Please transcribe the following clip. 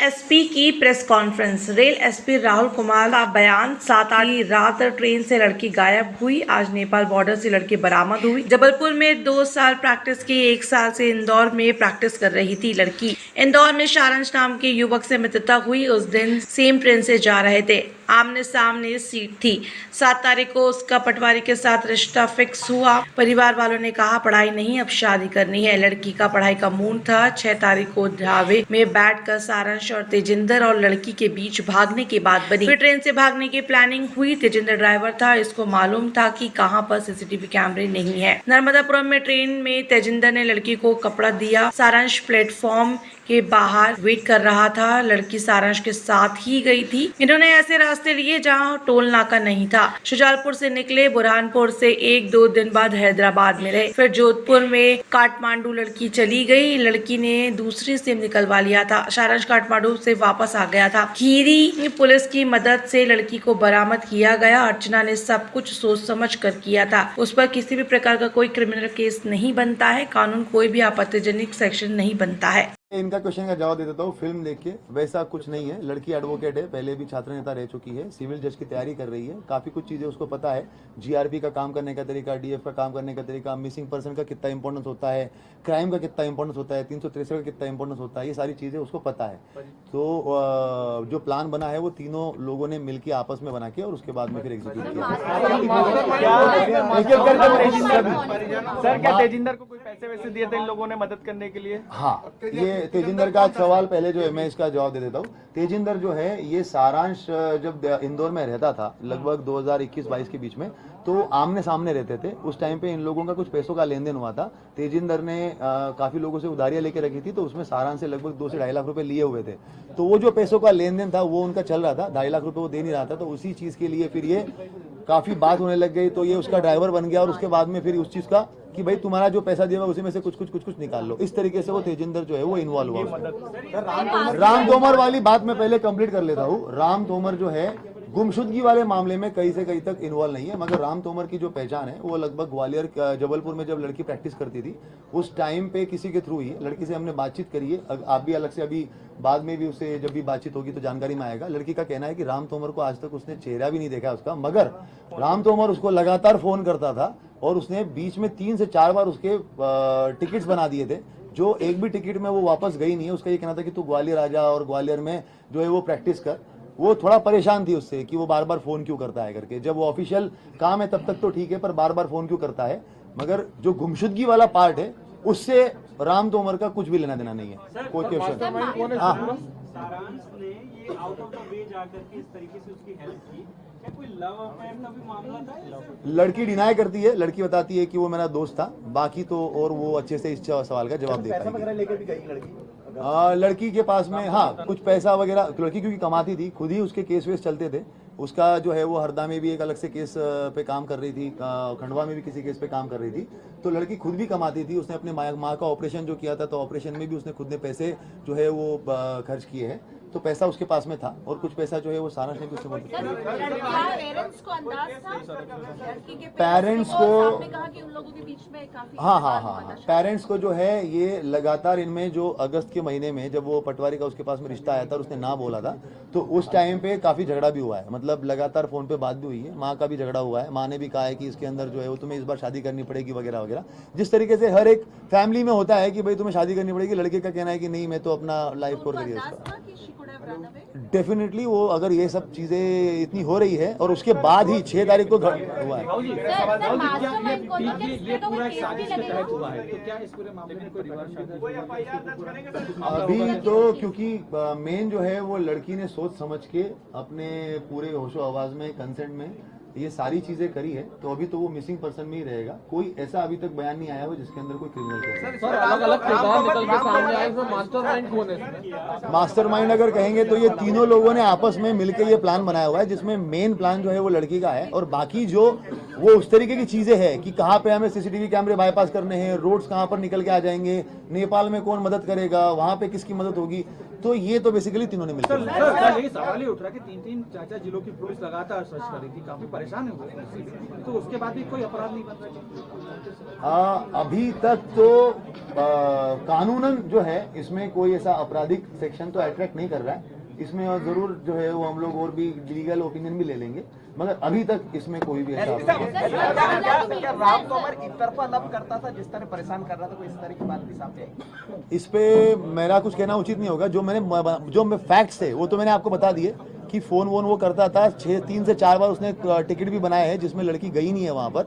SP की press conference. Rail SP Rahul Kumar का बयान। 7 रात ट्रेन से लड़की गायब हुई। आज नेपाल बॉर्डर से लड़की बरामद हुई। जबलपुर में 2 साल प्रैक्टिस की। 1 साल से इंदौर में प्रैक्टिस कर रही थी लड़की। इंदौर में सारांश नाम के युवक से मित्रता हुई। उस दिन सेम ट्रेन से जा रहे थे। आमने सामने सीट थी। 7 तारीख को उसका पटवारी के साथ रिश्ता फिक्स हुआ। परिवार वालों ने कहा पढ़ाई नहीं, अब शादी करनी है। लड़की का पढ़ाई का मूड था। 6 तारीख को ढाबे में बैठकर सारांश और तेजिंदर और लड़की के बीच भागने की बात बनी। फिर ट्रेन से भागने की प्लानिंग हुई। तेजिंदर ड्राइवर था। इसको मालूम था कि कहां पर सीसीटीवी कैमरे नहीं है। नर्मदापुरम में ट्रेन में तेजिंदर ने लड़की को कपड़ा दिया। सारांश प्लेटफॉर्म के बाहर वेट कर रहा था। लड़की सारांश के साथ ही गई थी। इन्होंने ऐसे रास्ते लिए जहां टोल नाका नहीं था। शुजालपुर से निकले। बुरहानपुर से 1-2 दिन बाद हैदराबाद में रहे। फिर जोधपुर में काठमांडू लड़की चली गई। लड़की ने दूसरी सिम निकलवा लिया था। सारांश काठमांडू से वापस आ गया था। खीरी पुलिस की मदद से लड़की को बरामद किया गया। अर्चना ने सब कुछ सोच समझ कर किया था। उस पर किसी भी प्रकार का कोई क्रिमिनल केस नहीं बनता है। कानून कोई भी आपत्तिजनक सेक्शन नहीं बनता है। इनका क्वेश्चन का जवाब दे देता हूँ। फिल्म देख के वैसा कुछ नहीं है। लड़की एडवोकेट है, पहले भी छात्र नेता रह चुकी है, सिविल जज की तैयारी कर रही है। काफी कुछ चीजें उसको पता है। जीआरपी का काम करने का तरीका, डीएफ का काम करने का तरीका, मिसिंग पर्सन का कितना इंपॉर्टेंस होता है, क्राइम का कितना इंपॉर्टेंस होता है, 363 का कितना इंपॉर्टेंस होता है, ये सारी चीजें उसको पता है। तो जो प्लान बना है वो तीनों लोगों ने मिलकर आपस में बना के और उसके बाद में फिर एग्जीक्यूट किया। सर क्या तेजिंदर को कोई पैसे वैसे दिए थे इन लोगों ने मदद करने के लिए? हाँ, ये तेजिंदर का सवाल पहले जो है मैं इसका जवाब दे देता हूँ। तेजिंदर जो है ये सारांश जब इंदौर में रहता था लगभग 2021-22 के बीच में, तो आमने सामने रहते थे। उस टाइम पे इन लोगों का कुछ पैसों का लेन देन हुआ था। तेजिंदर ने काफी लोगों से उधारियां लेके रखी थी, तो उसमें सारांश से लगभग 2 से 2.5 लाख रुपए लिए हुए थे। तो वो जो पैसों का लेन देन था वो उनका चल रहा था। 2.5 लाख रुपए वो दे नहीं रहा था, तो उसी चीज के लिए फिर ये काफी बात होने लग गई। तो ये उसका ड्राइवर बन गया और उसके बाद में फिर उस चीज का कि भाई तुम्हारा जो पैसा दिया उसी में से कुछ निकाल लो। इस तरीके से वो तेजिंदर जो है वो इन्वॉल्व हुआ। राम तोमर वाली बात मैं पहले कंप्लीट कर लेता हूँ। राम तोमर जो है गुमशुदगी वाले मामले में कहीं से कहीं तक इन्वॉल्व नहीं है, मगर राम तोमर की जो पहचान है वो लगभग ग्वालियर जबलपुर में जब लड़की प्रैक्टिस करती थी उस टाइम पे किसी के थ्रू ही लड़की से हमने बातचीत करी है। आप भी अलग से अभी बाद में भी उससे जब भी बातचीत होगी तो जानकारी में आएगा। लड़की का कहना है कि राम तोमर को आज तक उसने चेहरा भी नहीं देखा उसका, मगर राम तोमर उसको लगातार फोन करता था और उसने बीच में 3 से 4 बार उसके टिकट्स बना दिए थे, जो एक भी टिकट में वो वापस गई नहीं है। उसका ये कहना था कि तू ग्वालियर आ जा और ग्वालियर में जो है वो प्रैक्टिस कर। वो थोड़ा परेशान थी उससे कि वो बार बार फोन क्यों करता है करके। जब वो ऑफिशियल काम है तब तक तो ठीक है, पर बार बार फोन क्यों करता है। मगर जो गुमशुदगी वाला पार्ट है उससे राम तोमर का कुछ भी लेना देना नहीं है। कोई क्वेश्चन? हाँ, सारांश ने ये आउट ऑफ द वे जाकर के इस तरीके से उसकी हेल्प की। क्या कोई लव अफेयर का भी मामला था? लड़की डिनाई करती है। लड़की बताती है कि वो मेरा दोस्त था, बाकी तो और वो अच्छे से इस सवाल का जवाब दे पाएगी। लड़की के पास में हाँ कुछ पैसा वगैरह, लड़की क्योंकि कमाती थी, खुद ही उसके केस वेस चलते थे। उसका जो है वो हरदा में भी एक अलग से केस पे काम कर रही थी, खंडवा में भी किसी केस पे काम कर रही थी। तो लड़की खुद भी कमाती थी। उसने अपने माँ का ऑपरेशन जो किया था, तो ऑपरेशन में भी उसने खुद ने पैसे जो है वो खर्च किए हैं। तो पैसा उसके पास में था और कुछ पैसा जो है वो सारांश ने भी उससे मदद की। पेरेंट्स को हाँ पेरेंट्स को जो है ये लगातार इनमें जो अगस्त के महीने में जब वो पटवारी का उसके पास में रिश्ता आया था और उसने ना बोला था, तो उस टाइम पे काफी झगड़ा भी हुआ है। मतलब लगातार फोन पे बात भी हुई है। माँ का भी झगड़ा हुआ है। माँ ने भी कहा है कि इसके अंदर जो है वो तुम्हें इस बार शादी करनी पड़ेगी वगैरह वगैरह। जिस तरीके से हर एक फैमिली में होता है कि भाई तुम्हें शादी करनी पड़ेगी, लड़के का कहना है कि नहीं मैं तो अपना लाइफ कोर करिए उसका। डेफिनेटली वो अगर ये सब चीजें इतनी हो रही है और उसके बाद ही 6 तारीख को हुआ है। अभी तो क्योंकि मेन जो है वो लड़की ने सोच समझ के अपने पूरे होशो आवाज में कंसेंट में ये सारी चीजें करी है, तो अभी तो वो मिसिंग पर्सन में ही रहेगा। कोई ऐसा अभी तक बयान नहीं आया हो जिसके अंदर कोई क्रिमिनल केस है। अलग-अलग किरदार निकल के सामने आए, तो मास्टरमाइंड कौन है? मास्टरमाइंड अगर कहेंगे तो ये तीनों लोगों ने आपस में मिलकर ये प्लान बनाया हुआ है, जिसमें मेन प्लान जो है वो लड़की का है और बाकी जो वो उस तरीके की चीजें हैं कि कहाँ पे हमें सीसीटीवी कैमरे बाईपास करने हैं, रोड्स कहाँ पर निकल के आ जाएंगे, नेपाल में कौन मदद करेगा, वहां पे किसकी मदद होगी, तो ये तो बेसिकली तीनों ने मिलकर सर ये सवाल ही उठ रहा है कि 3-3 4-4 जिलों की पुलिस लगातार सर्च कर रही थी, काफी परेशान हुए, तो उसके बाद भी कोई अपराध नहीं बन रहा। अभी तक तो कानूनन जो है इसमें कोई ऐसा आपराधिक सेक्शन तो अट्रैक्ट नहीं कर रहा है। इसमें और जरूर जो है वो हम लोग और भी लीगल ओपिनियन भी ले लेंगे, मगर अभी तक इसमें कोई भी ऐसा क्या राम तोमर एक तरफा लब करता था, जिस तरह परेशान कर रहा था, कोई इस तरह की बात भी सामने आई? इस पे मेरा कुछ कहना उचित नहीं होगा। जो फैक्ट्स थे वो तो मैंने आपको बता दिए कि फोन वोन वो करता था। 3 से 4 बार उसने टिकट भी बनाए हैं जिसमें लड़की गई नहीं है वहां पर।